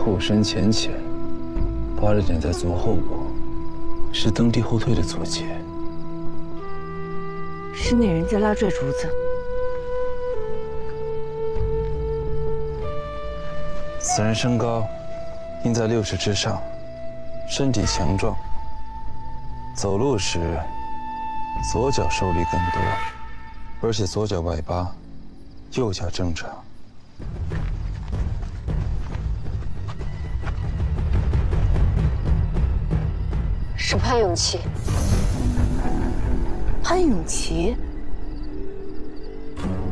后深浅浅，扒着点在足后部，是蹬地后退的足节。是那人在拉拽竹子。此人身高应在60之上，身体强壮，走路时左脚受力更多，而且左脚外八，右脚正常。是潘永琪。潘永琪，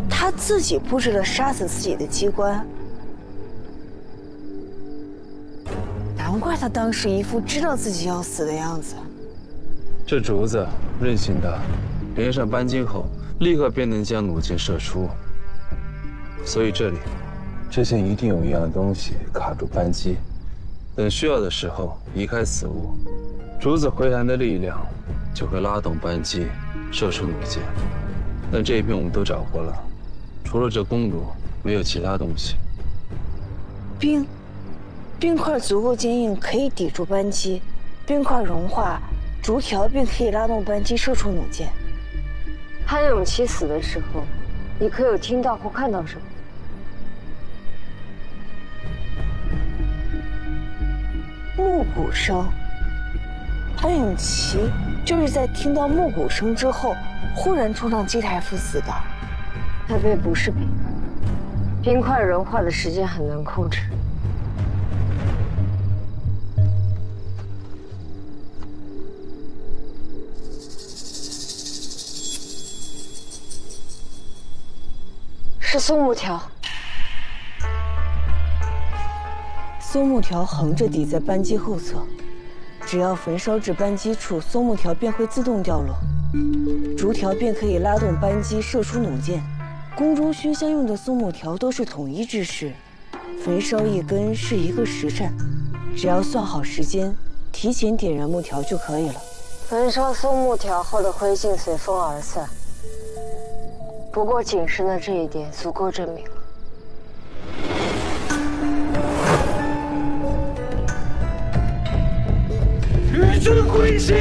他自己布置了杀死自己的机关，难怪他当时一副知道自己要死的样子。这竹子韧性大，连上扳机后，立刻便能将弩箭射出。所以这里之前一定有一样东西卡住扳机，等需要的时候移开此物，竹子回弹的力量就会拉动扳机，射出弩箭。但这一片我们都找过了，除了这弓弩，没有其他东西。冰块足够坚硬，可以抵住扳机；冰块融化，竹条便可以拉动扳机，射出弩箭。潘永琪死的时候，你可有听到或看到什么？木鼓声。潘永琪就是在听到木鼓声之后，忽然冲上机台赴死的。那边不是冰，冰块融化的时间很难控制。是松木条。松木条横着抵在扳机后侧，只要焚烧至扳机处，松木条便会自动掉落，竹条便可以拉动扳机，射出弩箭。宫中熏香用的松木条都是统一制式，焚烧一根是1个时辰，只要算好时间，提前点燃木条就可以了。焚烧松木条后的灰烬随风而散。不过仅是那这一点足够证明了。与君归西，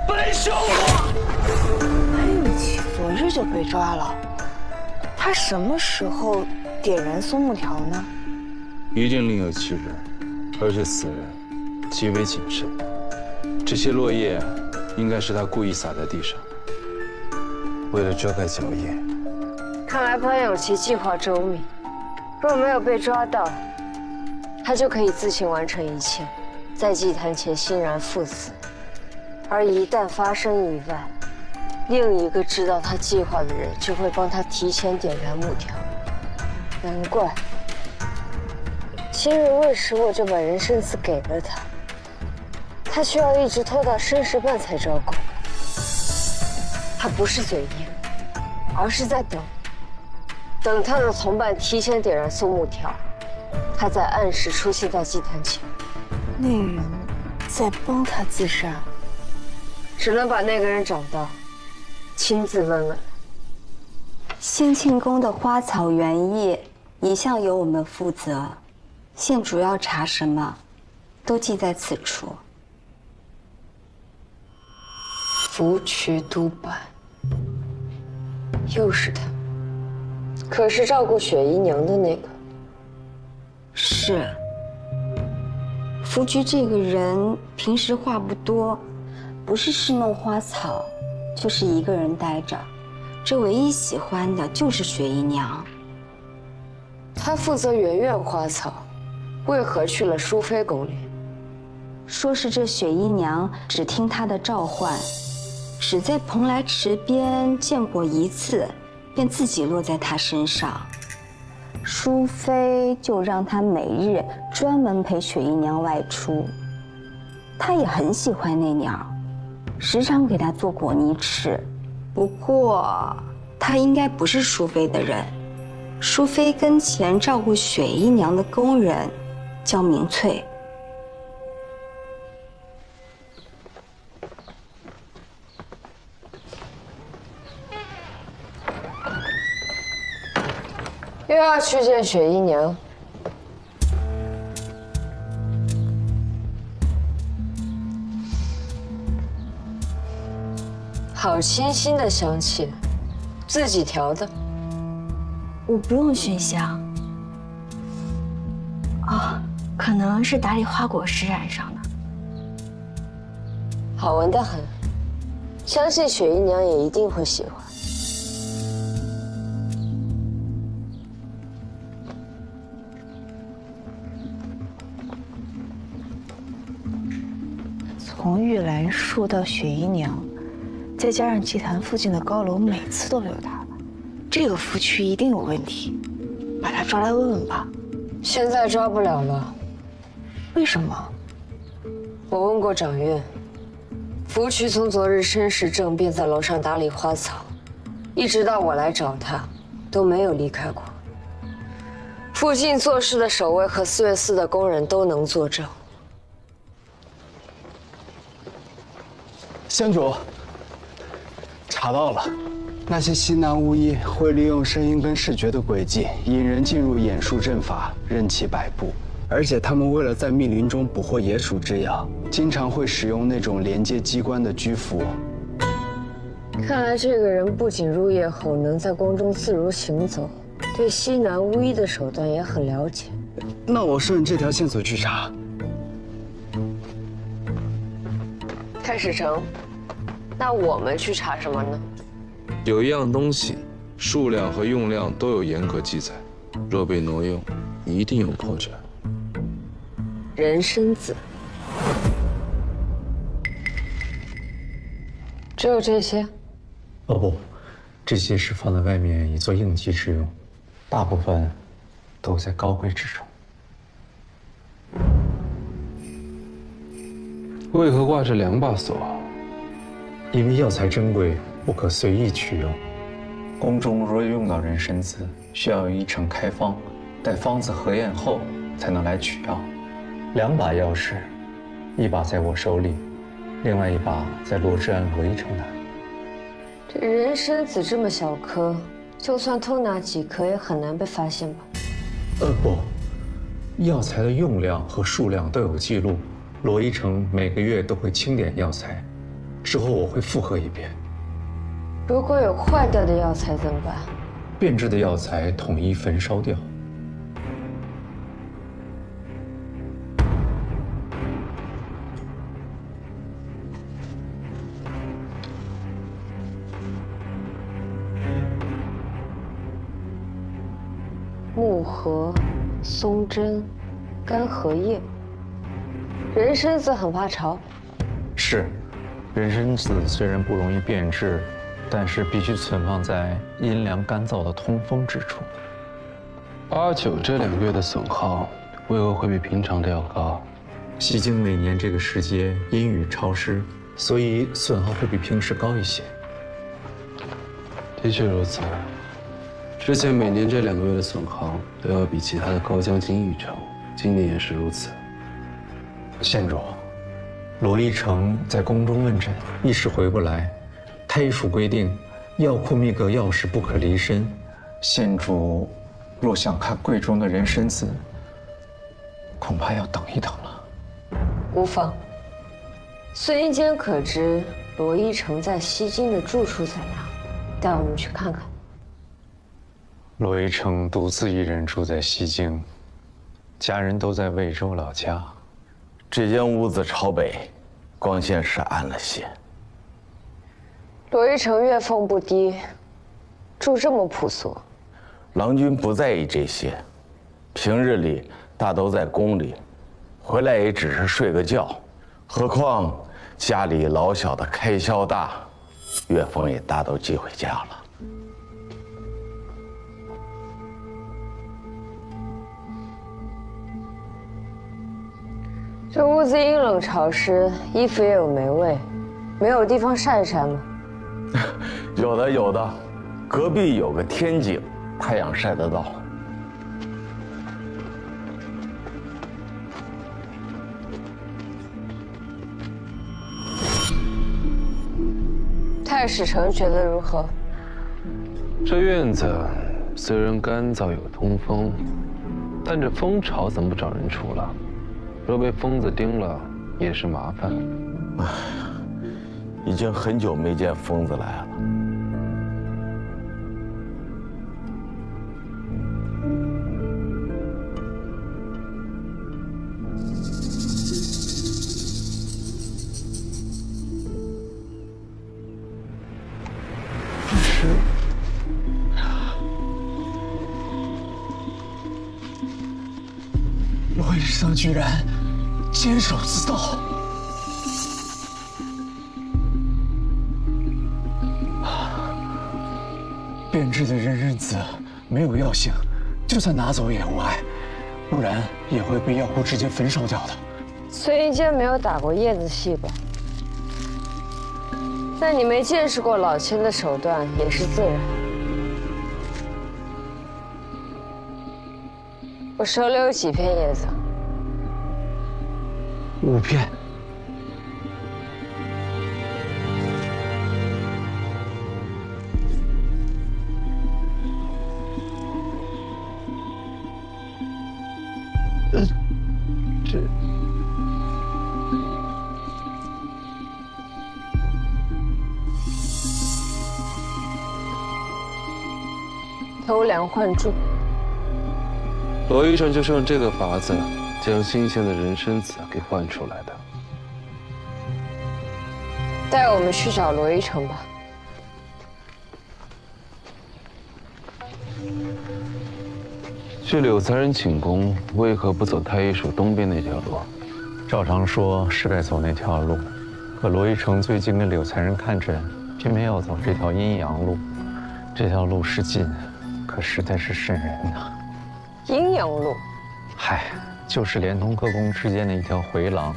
本修罗。潘永琪昨日就被抓了，他什么时候点燃松木条呢？一定另有其人，而且此人极为谨慎。这些落叶应该是他故意撒在地上，为了遮盖脚印。看来潘永琪计划周密，若没有被抓到，他就可以自行完成一切，在祭坛前欣然赴死。而一旦发生意外，另一个知道他计划的人就会帮他提前点燃木条。难怪今日魏使我就把人参子给了他，他需要一直拖到申时半才招供。他不是嘴硬，而是在等他的同伴提前点燃松木条，他在按时出现在祭坛前。那人在帮他自杀，只能把那个人找到，亲自问问。兴庆宫的花草园艺一向由我们负责，现主要查什么，都记在此处。福渠督办，又是他。可是照顾雪姨娘的那个。是。福局这个人平时话不多，不是侍弄花草，就是一个人待着。这唯一喜欢的就是雪姨娘。他负责圆院花草，为何去了淑妃宫里？说是这雪姨娘只听他的召唤，只在蓬莱池边见过一次，便自己落在他身上。淑妃就让他每日专门陪雪姨娘外出。他也很喜欢那鸟，时常给她做果泥吃。不过他应该不是淑妃的人。淑妃跟前照顾雪姨娘的工人叫明翠。又要去见雪姨娘，好清新的香气，自己调的。我不用熏香。哦，可能是打理花果时染上的。好闻得很，相信雪姨娘也一定会喜欢。从玉兰树到雪姨娘，再加上祭坛附近的高楼，每次都有他，这个福区一定有问题，把他抓来问问吧。现在抓不了了。为什么？我问过掌院，福渠从昨日申时政便在楼上打理花草，一直到我来找他，都没有离开过。附近做事的守卫和4月4的工人都能作证。仙主，查到了，那些西南巫医会利用声音跟视觉的轨迹，引人进入眼术阵法，任其摆布。而且他们为了在密林中捕获野鼠之药，经常会使用那种连接机关的居符。看来这个人不仅入夜后能在宫中自如行走，对西南巫医的手段也很了解。那我顺这条线索去查。太史成，那我们去查什么呢？有一样东西，数量和用量都有严格记载，若被挪用，一定有破绽。人参子，只有这些？哦不，这些是放在外面以做应急之用，大部分都在高贵之中。为何挂着2把锁？因为药材珍贵，不可随意取用。宫中若用到人参子，需要一程开方，待方子核验后才能来取药。2把钥匙，一把在我手里，另外一把在罗志安罗一城那里。这人参子这么小颗，就算偷拿几颗也很难被发现吧？不，药材的用量和数量都有记录。罗一城每个月都会清点药材，之后我会复核一遍。如果有坏掉的药材怎么办？变质的药材统一焚烧掉。木荷、松针、干荷叶。人参子很怕潮。是，人参子虽然不容易变质，但是必须存放在阴凉干燥的通风之处。8、9这2个月的损耗，为何会比平常的要高？西京每年这个时节阴雨潮湿，所以损耗会比平时高一些。的确如此。之前每年这2个月的损耗都要比其他的高将近1成，今年也是如此。县主，罗一成在宫中问诊，一时回不来。太医署规定，药库秘阁钥匙不可离身。县主若想看贵重的人参子，恐怕要等一等了。无妨。孙英坚可知罗一成在西京的住处在哪？带我们去看看。罗一成独自一人住在西京，家人都在魏州老家。这间屋子朝北，光线是暗了些。罗一成月俸不低，住这么朴素。郎君不在意这些，平日里大都在宫里，回来也只是睡个觉。何况家里老小的开销大，月俸也大都寄回家了。这屋子阴冷潮湿，衣服也有霉味，没有地方晒晒吗？有的有的，隔壁有个天井，太阳晒得到。太史成觉得如何？这院子虽然干燥有通风，但这蜂巢怎么不找人除了？若被疯子叮了，也是麻烦。已经很久没见疯子来了。罗医生居然监守自盗！变质的人参子没有药性，就算拿走也无碍，不然也会被药壶直接焚烧掉的。孙一坚没有打过叶子戏吧？但你没见识过老千的手段也是自然。我手里有几片叶子5片。偷梁换柱。罗医生就是用这个法子将新鲜的人参子给换出来的。带我们去找罗一成吧。去柳才人寝宫，为何不走太医署东边那条路？照常说是该走那条路，可罗一成最近跟柳才人看诊，偏偏要走这条阴阳路。这条路是近，可实在是瘆人呐。阴阳路，嗨，就是连通各宫之间的一条回廊，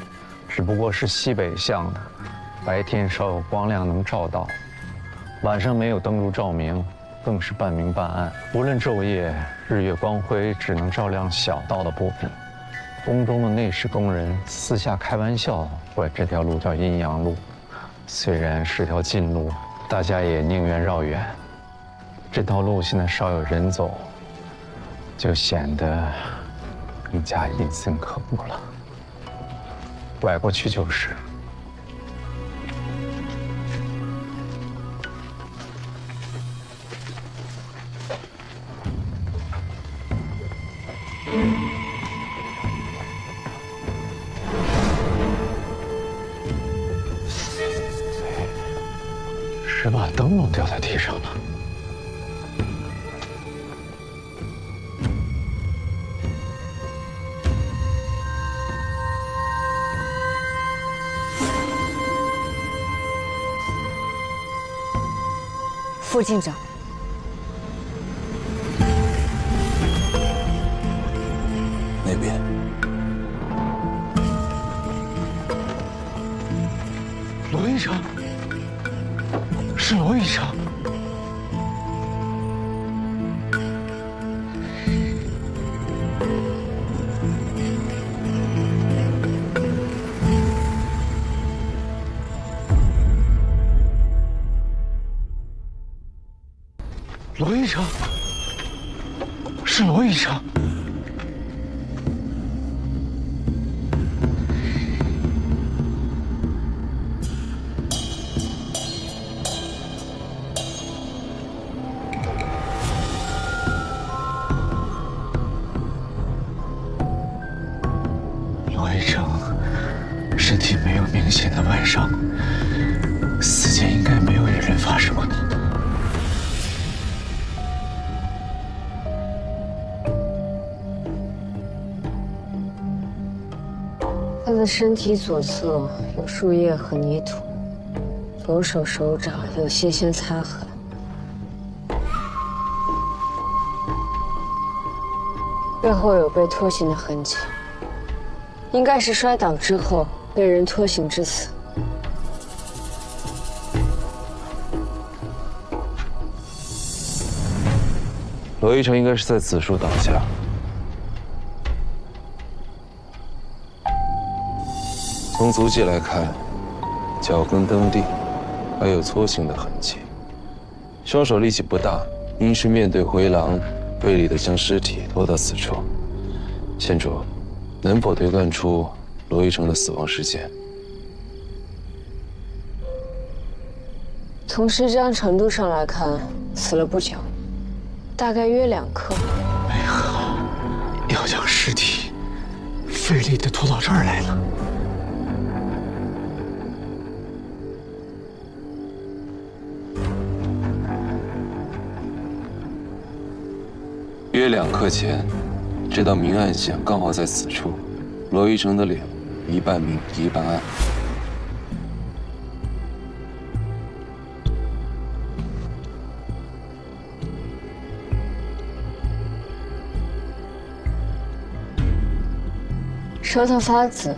只不过是西北向的，白天稍有光亮能照到，晚上没有灯烛照明，更是半明半暗。无论昼夜，日月光辉只能照亮小道的步兵。宫中的内侍宫人私下开玩笑，管这条路叫阴阳路。虽然是条近路，大家也宁愿绕远。这条路现在少有人走，就显得更加阴森可怖了。拐过去就是。谁把灯笼掉在地上了？副进长，那边。罗医生，是罗医生。罗医生，是罗医生。罗医生身体没有明显的外伤，死前应该没有与人发生过冲突。他的身体左侧有树叶和泥土，左手手掌有些些擦痕。背后有被拖行的痕迹，应该是摔倒之后被人拖行致死。罗一成应该是在此处倒下。从足迹来看，脚跟蹬地，还有搓行的痕迹。双手力气不大，应是面对回廊，费力地将尸体拖到此处。县主，能否推断出罗一成的死亡时间？从尸僵程度上来看，死了不久，大概约2克。为何要将尸体费力地拖到这儿来呢？约2克前，这道明暗线刚好在此处。罗一成的脸一半明一半暗。舌头发紫，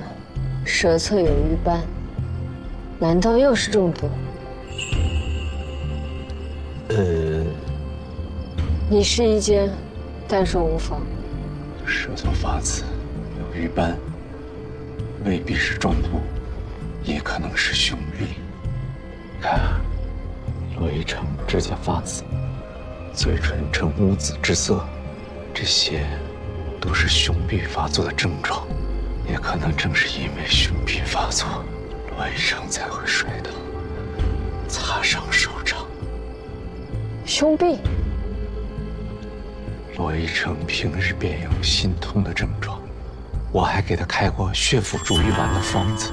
舌侧有瘀斑，难道又是中毒？你试一煎，但说无妨。舌头发紫，有瘀斑，未必是中毒，也可能是凶痹。看，罗一成指甲发紫，嘴唇呈乌紫之色，这些都是凶痹发作的症状。也可能正是因为凶痹发作，罗一成才会摔倒，擦伤手掌。凶痹？罗一成平日便有心痛的症状，我还给他开过血府逐瘀丸的方子。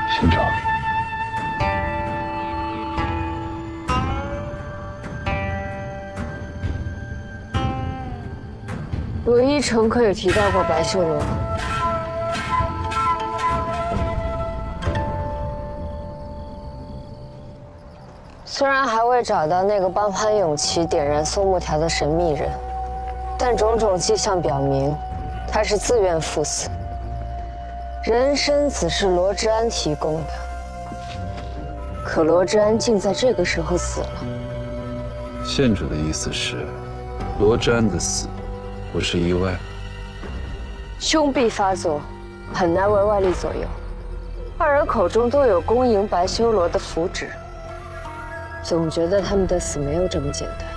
县长，罗一成可有提到过白秀罗？虽然还未找到那个帮潘永琪点燃松木条的神秘人，但种种迹象表明，他是自愿赴死。人参子是罗之安提供的，可罗之安竟在这个时候死了。县主的意思是，罗之安的死不是意外。凶痹发作，很难为外力左右。二人口中都有恭迎白修罗的符纸。总觉得他们的死没有这么简单。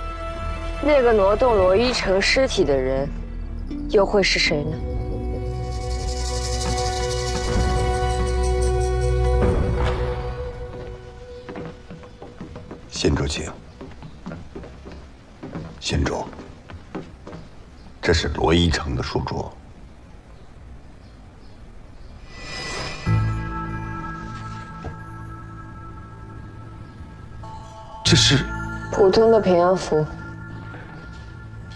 那个挪动罗一成尸体的人，又会是谁呢？县主请。县主，这是罗一成的书桌。这是普通的平安符。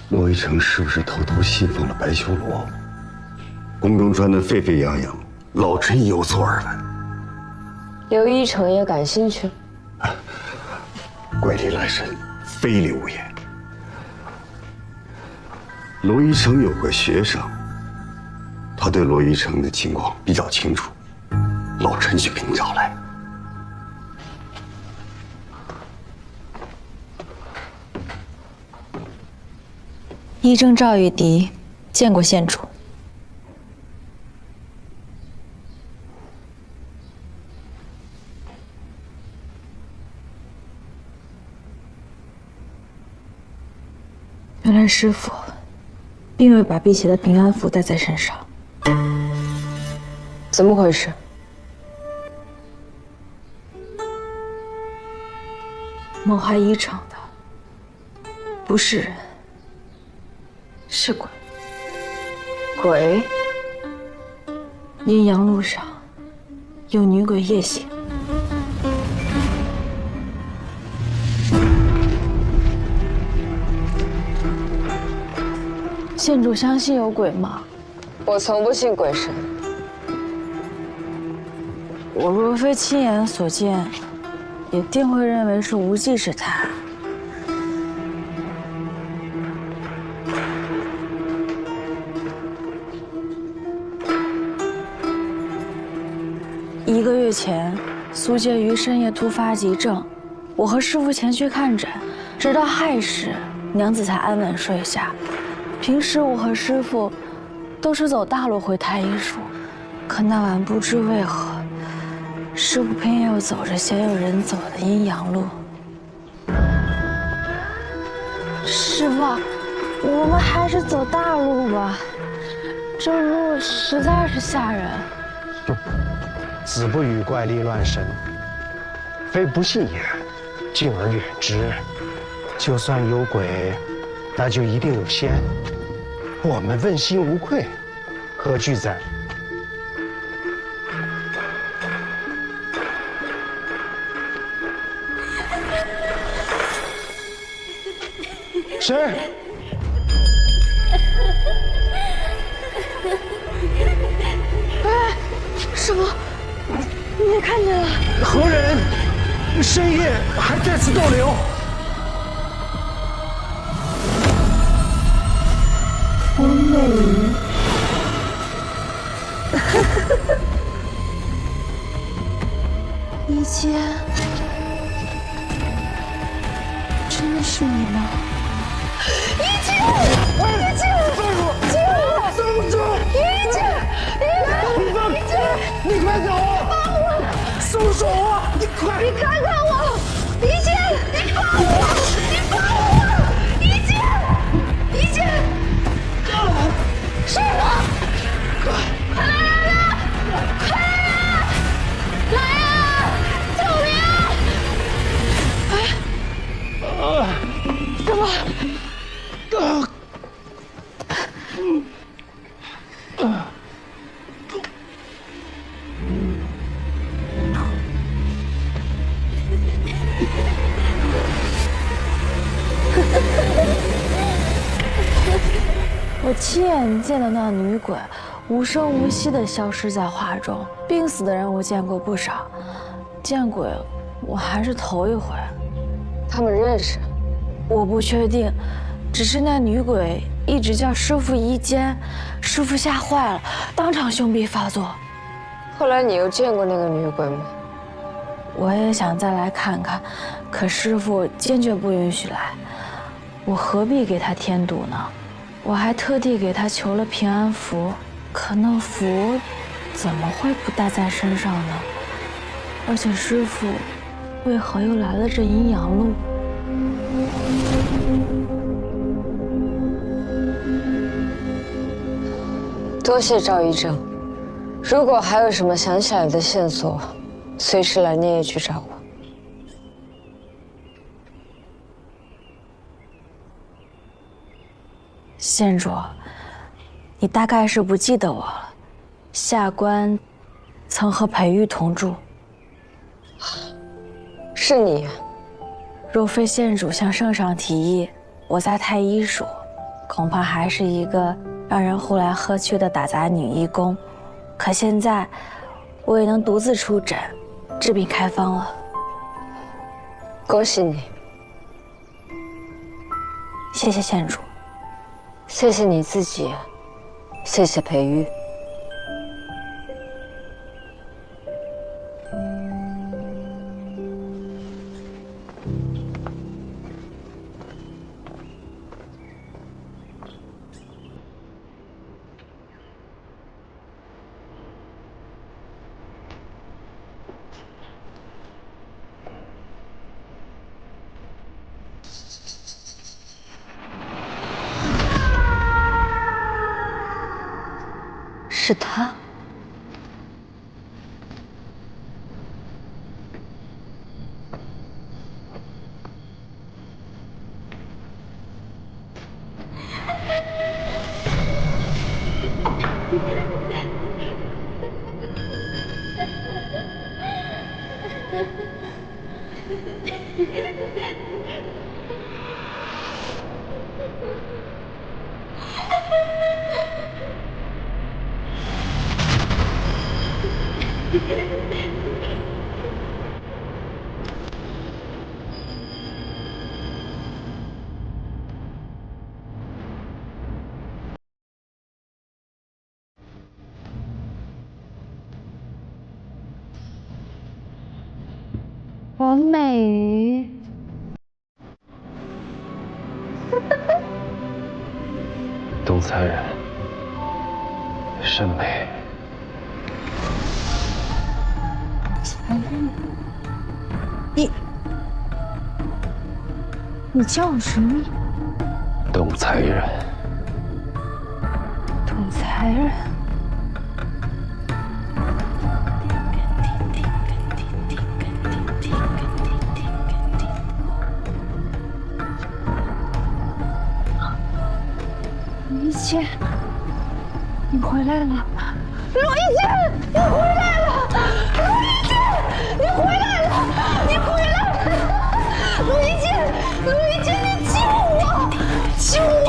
罗一成是不是偷偷信奉了白修罗？宫中传得沸沸扬扬，老臣有所耳闻。刘一成也感兴趣。怪力乱神，非礼勿言。罗一成有个学生，他对罗一成的情况比较清楚，老臣去给你找来。医正赵玉迪，见过县主。原来师父并未把辟邪的平安符带在身上，怎么回事？谋害医成的不是人，是鬼。鬼？阴阳路上有女鬼夜行。县主相信有鬼吗？我从不信鬼神。我若非亲眼所见，也定会认为是无稽之谈。1个月前，苏婕妤深夜突发急症，我和师父前去看诊，直到亥时，娘子才安稳睡下。平时我和师父都是走大路回太医署，可那晚不知为何，师父偏要走着鲜有人走的阴阳路。师父，我们还是走大路吧，这路实在是吓人。子不语怪力乱神，非不信也，敬而远之。就算有鬼，那就一定有仙。我们问心无愧，何惧哉？是。师傅，你也看见了？何人？深夜还在此逗留？王美云。一阶，真的是你吗？一阶，一阶，救我！松住！一阶，一阶，你快走！放我！松手啊！你快！你看看我！一阶，你放我！你放我！一阶，一阶，师傅，快来人！快来人！来啊！救命啊！师傅。我亲眼见到那女鬼无声无息地消失在画中，病死的人我见过不少，见鬼我还是头一回。他们认识？我不确定，只是那女鬼一直叫师傅一间，师傅吓坏了，当场凶逼发作。后来你又见过那个女鬼吗？我也想再来看看，可师傅坚决不允许来，我何必给他添堵呢？我还特地给他求了平安符，可那符怎么会不带在身上呢？而且师傅为何又来了这阴阳路？多谢赵一正，如果还有什么想起来的线索，随时来聂业局找我。县主，你大概是不记得我了。下官曾和裴玉同住。是你。若非县主向圣上提议，我在太医署，恐怕还是一个让人呼来喝去的打杂女医工。可现在，我也能独自出诊，治病开方了。恭喜你。谢谢县主。谢谢你自己，谢谢裴玉。是他。王美瑜，董才人，甚美。你叫我什么？董才人。董才才人。陆一姐，你回来了！陆一姐，你回来了！陆一姐，你回来了！你回来了！陆一姐，陆一姐，你救我！救我！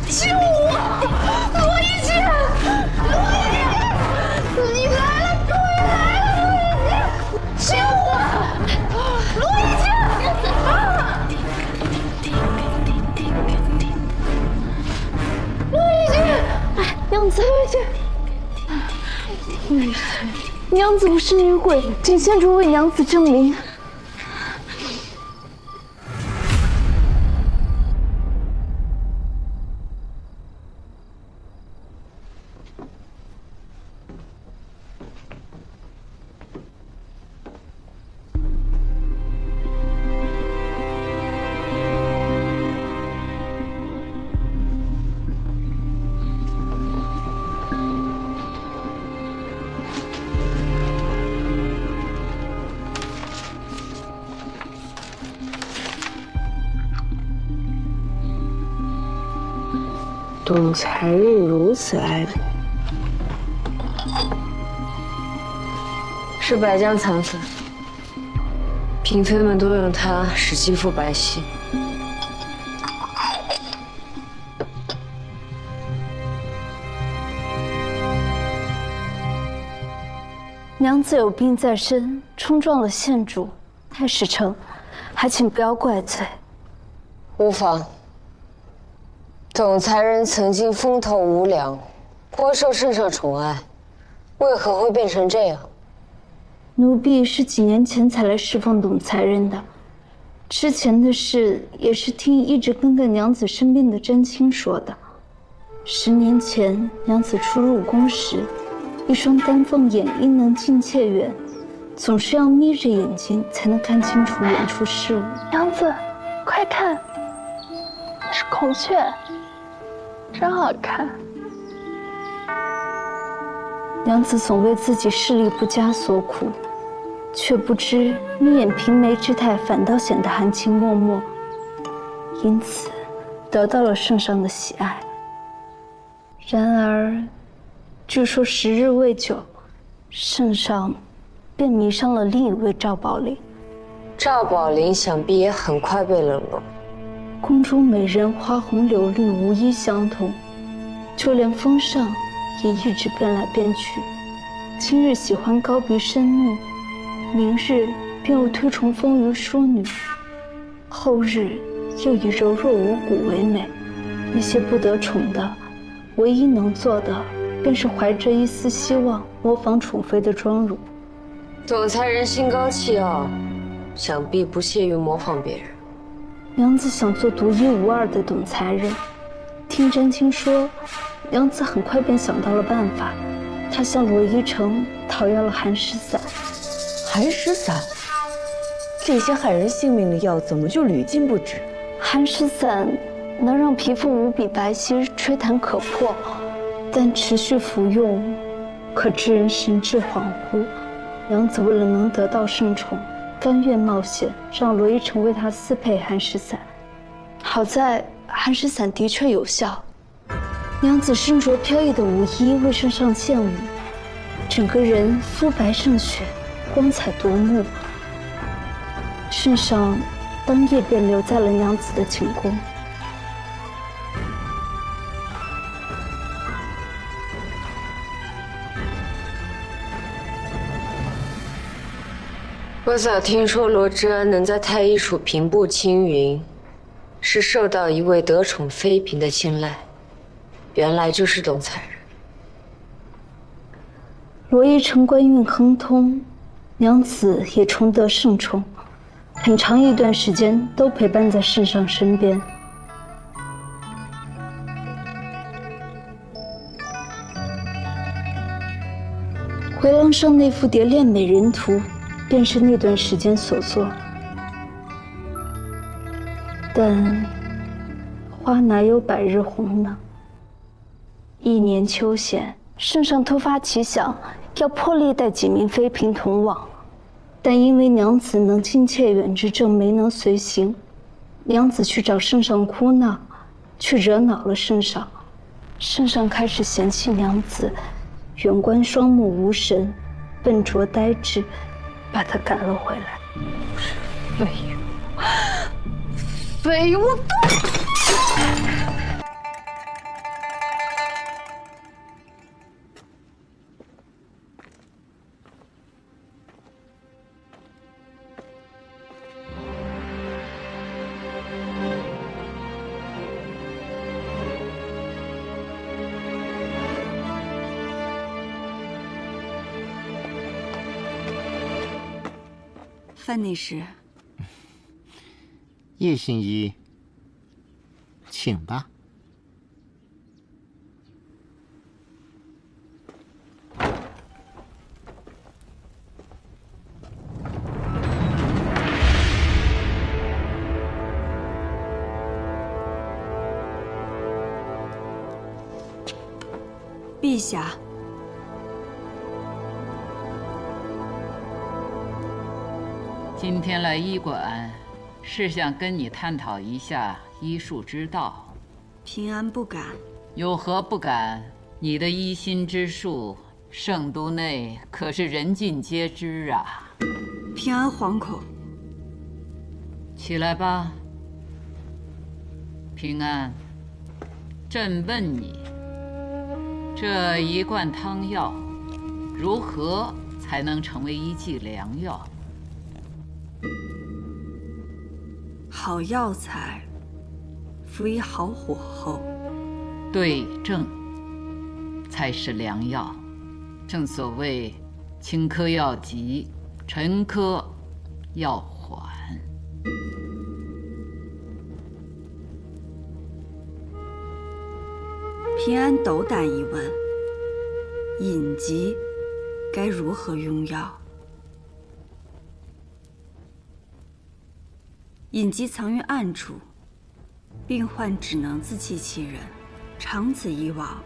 救我！陆一姐，陆一姐，你来了，终于来了！陆一姐，救我！陆一姐，啊！陆一姐，娘子，陆一姐，陆一姐，娘子不是女鬼，请县主为娘子证明。董才人如此爱慕，是白江残粉，嫔妃们都用它使肌肤白皙。娘子有病在身，冲撞了县主、太史丞，还请不要怪罪。无妨。董才人曾经风头无两，颇受圣上宠爱，为何会变成这样？奴婢是几年前才来侍奉董才人的，之前的事也是听一直跟在娘子身边的真卿说的。10年前，娘子初入宫时，一双丹凤眼因能近切远，总是要眯着眼睛才能看清楚远处事物。娘子，快看，那是孔雀。真好看。娘子总为自己视力不佳所苦，却不知眯眼平眉之态反倒显得含情脉脉，因此得到了圣上的喜爱。然而，据说10日未久，圣上便迷上了另一位赵宝玲。赵宝玲想必也很快被冷落。宫中美人花红柳绿，无一相同，就连风尚也一直变来变去。今日喜欢高鼻深目，明日便又推崇丰腴淑女，后日又以柔弱无骨为美。那些不得宠的，唯一能做的便是怀着一丝希望，模仿宠妃的妆容。董才人心高气傲，想必不屑于模仿别人。娘子想做独一无二的董才人，听真卿说，娘子很快便想到了办法。她向罗一成讨要了寒食散。寒食散，这些害人性命的药怎么就屡禁不止？寒食散能让皮肤无比白皙、吹弹可破，但持续服用可致人神志恍惚。娘子为了能得到圣宠，甘愿冒险让罗一成为她私配寒食散。好在寒食散的确有效。娘子身着飘逸的舞衣为圣上献舞，整个人肤白胜雪，光彩夺目。圣上当夜便留在了娘子的寝宫。我早听说罗之安能在太医署平步青云，是受到一位得宠妃嫔的青睐，原来就是董才人。罗一成官运亨通，娘子也重得圣宠，很长一段时间都陪伴在圣上身边。回廊上那幅蝶恋美人图，便是那段时间所作。但花哪有百日红呢？一年秋险，圣上突发奇想，要破例带几名妃嫔同往，但因为娘子能亲切远之症没能随行，娘子去找圣上哭闹，却惹恼了圣上。圣上开始嫌弃娘子远观双目无神，笨拙呆滞，把她赶了回来。废物，废物！范内侍，叶信仪，请吧。陛下。今天来医馆，是想跟你探讨一下医术之道。平安不敢。有何不敢？你的医心之术，圣都内可是人尽皆知啊。平安惶恐。起来吧。平安，朕问你，这一罐汤药，如何才能成为一剂良药？好药材，服以好火候，对症才是良药。正所谓轻科要急，沉科要缓。平安斗胆一问，隐疾该如何用药？隐疾藏于暗处，病患只能自欺欺人。长此以往，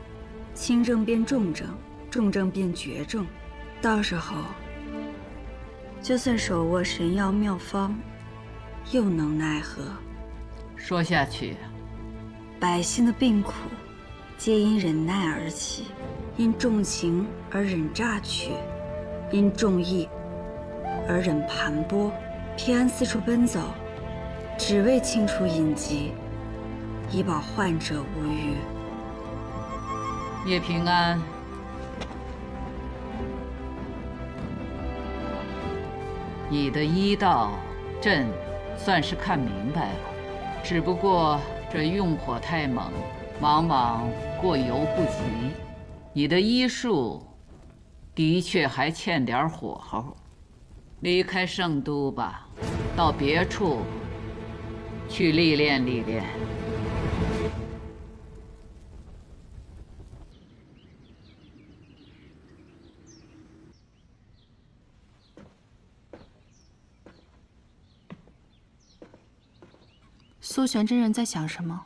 轻症变重症，重症变绝症，到时候，就算手握神药妙方，又能奈何？说下去。百姓的病苦，皆因忍耐而起，因重情而忍榨取，因重义而忍盘剥。平安四处奔走，只为清除隐疾，以保患者无虞。叶平安，你的医道，朕算是看明白了。只不过这用火太猛，往往过犹不及。你的医术的确还欠点火候。离开圣都吧，到别处去历练历练。苏玄真人在想什么？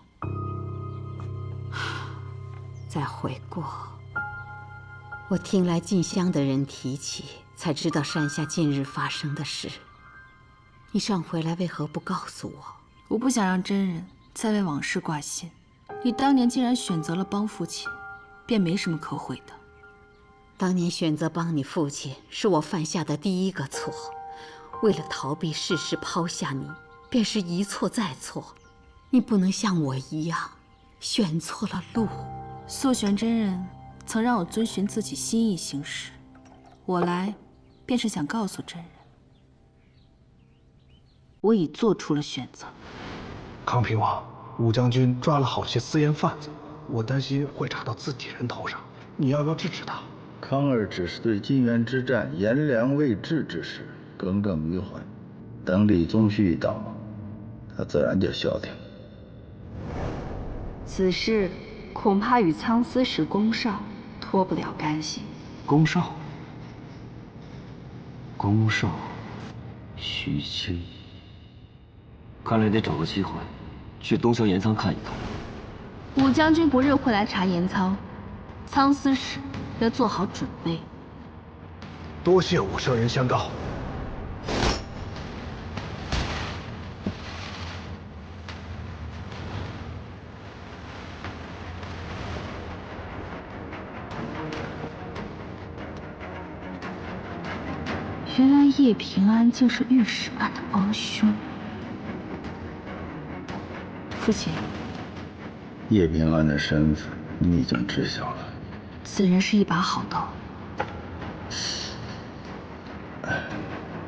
再回过。我听来进香的人提起，才知道山下近日发生的事。你上回来为何不告诉我？我不想让真人再为往事挂心。你当年既然选择了帮父亲，便没什么可悔的。当年选择帮你父亲，是我犯下的第一个错。为了逃避事实抛下你，便是一错再错。你不能像我一样，选错了路。素玄真人曾让我遵循自己心意行事，我来便是想告诉真人，我已做出了选择。康平王，武将军抓了好些私盐贩子，我担心会查到自己人头上，你要不要制止他？康儿只是对金元之战颜良未至之事耿耿于怀，等李宗旭一到，他自然就消停。此事恐怕与苍司使宫少脱不了干系。宫少，徐清，看来得找个机会去东乡盐仓看一看。武将军不日会来查盐仓，苍司使要做好准备。多谢武圣人相告。原来叶平安竟是御史案的帮凶。父亲，叶平安的身份你已经知晓了。此人是一把好刀。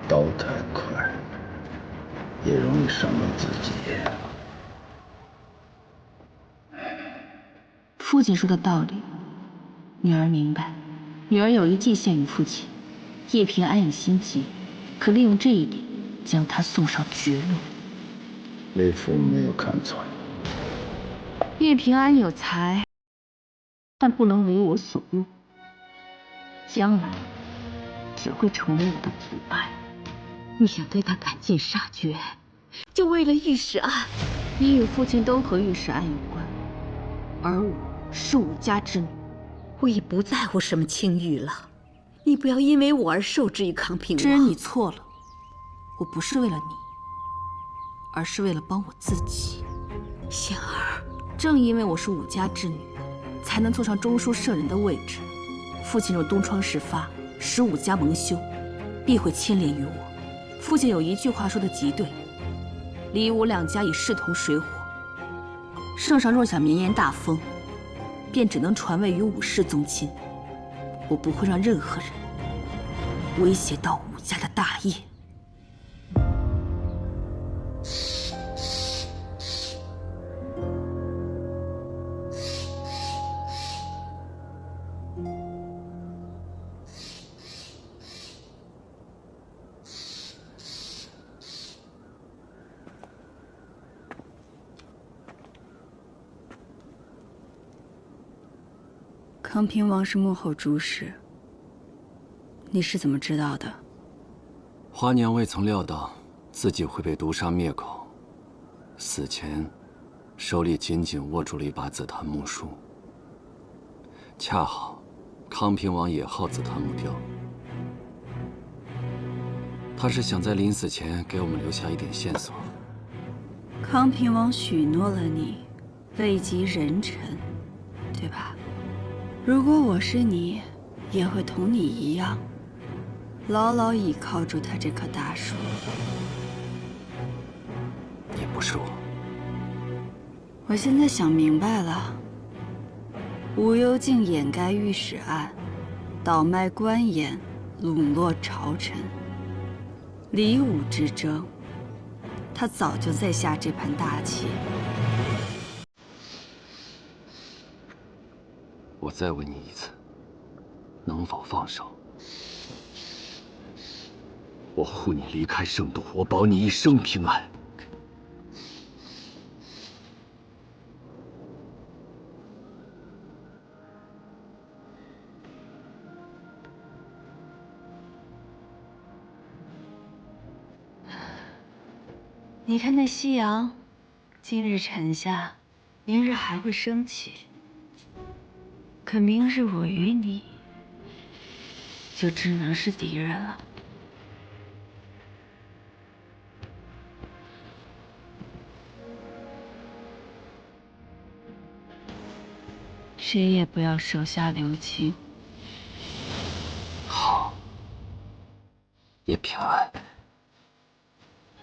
刀太快，也容易伤到自己。父亲说的道理，女儿明白。女儿有意进献于父亲。叶平安有心急，可利用这一点，将他送上绝路。为父没有看错。叶平安有才，但不能为我所用，将来只会成为我的阻碍。你想对他赶尽杀绝，就为了御史案？你与父亲都和御史案有关，而我是武家之女，我已不在乎什么清誉了。你不要因为我而受制于康平王。知恩，你错了，我不是为了你，而是为了帮我自己。仙儿，正因为我是武家之女，才能坐上中书舍人的位置。父亲若东窗事发，使武家蒙羞，必会牵连于我。父亲有一句话说得极对：李武两家已势同水火，圣上若想绵延大风，便只能传位于武氏宗亲。我不会让任何人威胁到武家的大业。康平王是幕后主使，你是怎么知道的？花娘未曾料到自己会被毒杀灭口，死前手里紧紧握住了一把紫檀木梳。恰好康平王也好紫檀木雕，他是想在临死前给我们留下一点线索。康平王许诺了你，位极人臣，对吧？如果我是你，也会同你一样，牢牢倚靠住他这棵大树。你不是我。我现在想明白了，无忧竟掩盖御史案，倒卖官盐，笼络朝臣。李武之争，他早就在下这盘大棋。我再问你一次，能否放手？我护你离开圣都，我保你一生平安。你看那夕阳，今日沉下，明日还会升起。可明日我与你，就只能是敌人了。谁也不要手下留情。好，叶平安，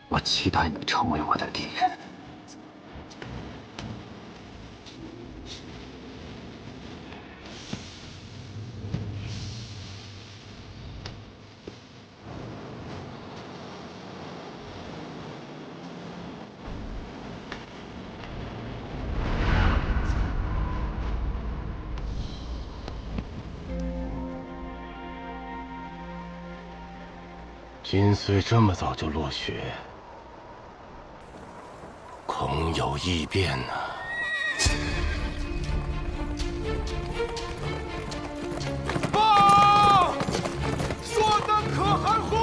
我期待你成为我的敌人。金虽这么早就落雪，恐有异变呢。报！说的可汗乎？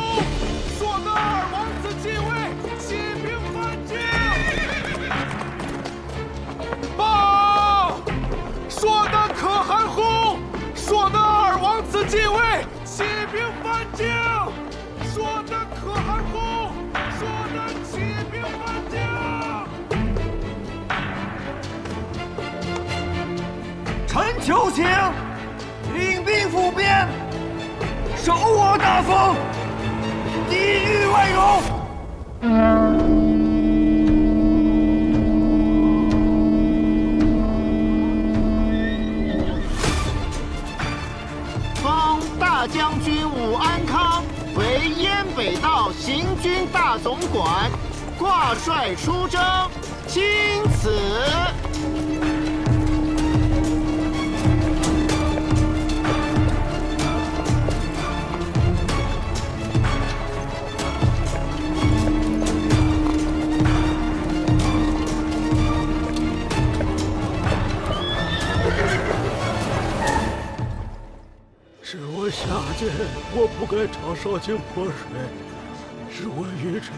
说的二王子继位，起兵反击！报！说的可汗乎？求情，领兵赴边，守我大封，抵御外戎。封大将军武安康为燕北道行军大总管，挂帅出征，钦此。是我下贱，我不该朝少卿泼水；是我愚蠢，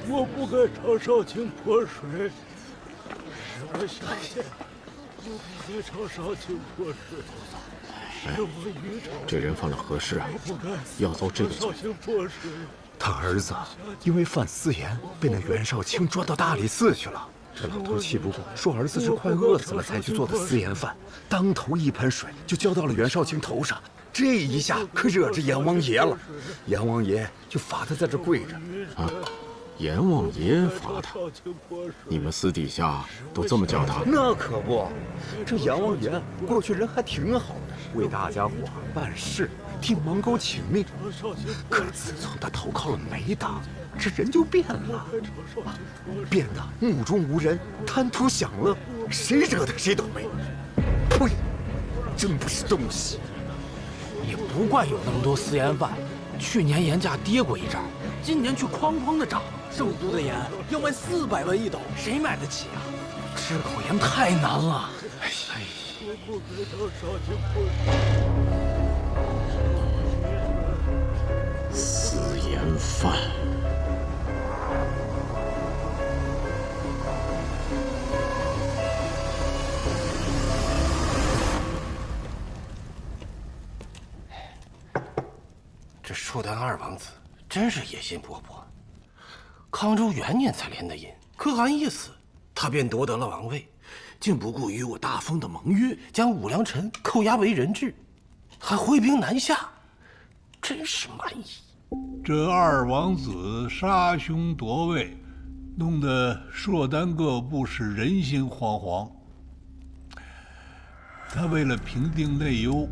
我不该朝少卿泼水；是我下贱，我不该朝少卿泼水；是我愚蠢。这人犯了何事啊？要遭这个罪？他儿子因为犯私盐，被那袁绍卿抓到大理寺去了。这老头气不过，说儿子是快饿死了才去做的私盐饭，当头一盆水就浇到了袁绍卿头上。这一下可惹着阎王爷了，阎王爷就罚他在这跪着。啊，阎王爷罚他？你们私底下都这么叫他？那可不，这阎王爷过去人还挺好的，为大家伙办事，替蒙狗请命。可自从他投靠了梅党，这人就变了，变得目中无人，贪图享乐，谁惹他谁倒霉。呸！真不是东西。也不怪有那么多私盐贩，去年盐价跌过一阵儿，今年却哐哐的涨。这么多的盐要卖400万一斗，谁买得起啊？吃口盐太难了。私盐贩。这舒丹二王子真是野心勃勃。康州元年才炼的银，可汗一死，他便夺得了王位，竟不顾与我大封的盟约，将武良臣扣押为人质，还挥兵南下，真是蛮夷。这二王子杀兄夺位，弄得硕丹各部是人心惶惶。他为了平定内忧，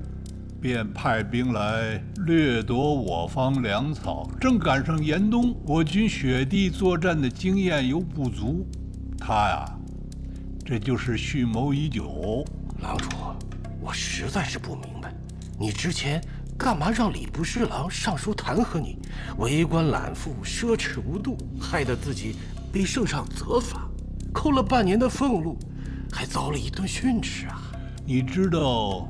便派兵来掠夺我方粮草。正赶上严冬，我军雪地作战的经验又不足，他呀，这就是蓄谋已久。郎主，我实在是不明白，你之前干嘛让礼部侍郎上书弹劾你，为官揽赋，奢侈无度，害得自己被圣上责罚，扣了半年的俸禄，还遭了一顿训斥啊！你知道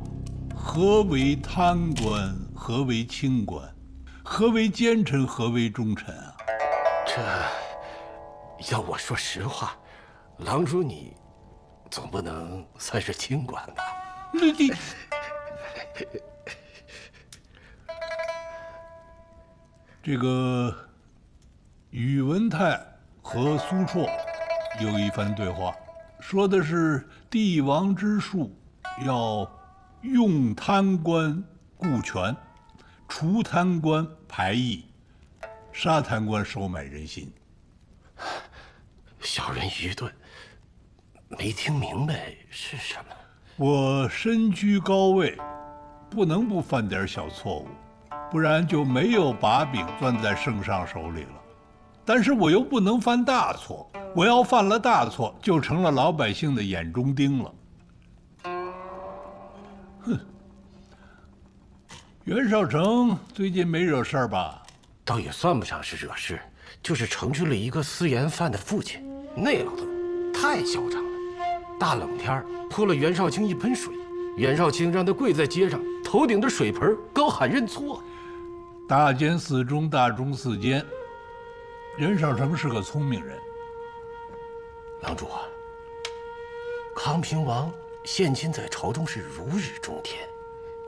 何为贪官，何为清官，何为奸臣，何为忠臣啊？这要我说实话，郎主你总不能算是清官吧？你这个宇文泰和苏绰有一番对话，说的是帝王之术要用贪官顾权，除贪官排异，杀贪官收买人心。小人愚钝，没听明白是什么。我身居高位，不能不犯点小错误，不然就没有把柄攥在圣上手里了。但是我又不能犯大错，我要犯了大错，就成了老百姓的眼中钉了。哼，袁绍成最近没惹事儿吧？倒也算不上是惹事，就是惩治了一个私盐贩的父亲。那老头太嚣张了，大冷天泼了袁绍卿一盆水，袁绍卿让他跪在街上，头顶着水盆高喊认错。大奸四忠，大忠四奸。袁绍成是个聪明人。郎主啊，康平王现今在朝中是如日中天，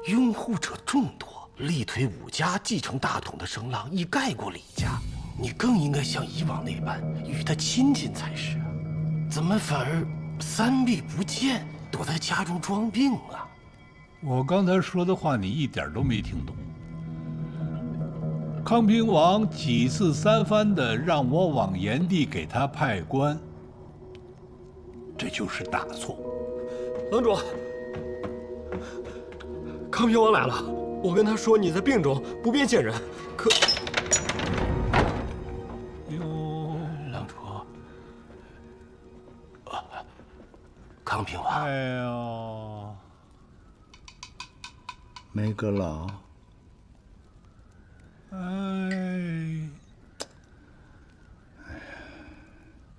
拥护者众多，力推武家继承大统的声浪已盖过李家。你更应该像以往那般与他亲近才是啊！怎么反而三避不见，躲在家中装病啊？我刚才说的话你一点都没听懂。康平王几次三番的让我往炎帝给他派官，这就是大错。郎主，康平王来了，我跟他说你在病中，不便见人，可……郎主，康平王。哎呦，梅阁老。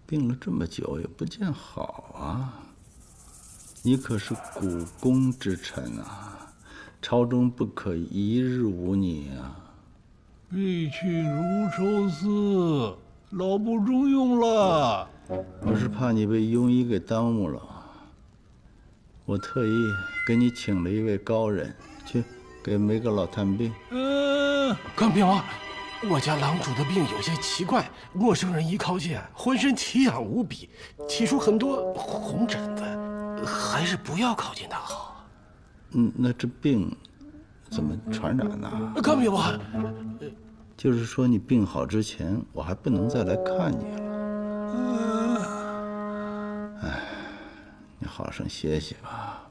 病了这么久也不见好啊！你可是股肱之臣啊，朝中不可一日无你啊！必去如抽丝，老不中用了。我是怕你被庸医给耽误了，我特意给你请了一位高人，去给梅阁老探病。康平王，我家郎主的病有些奇怪，陌生人一靠近，浑身奇痒无比，起出很多红疹子，还是不要靠近他好。那这病怎么传染呢？康平王，就是说你病好之前，我还不能再来看你了。哎，你好生歇歇吧。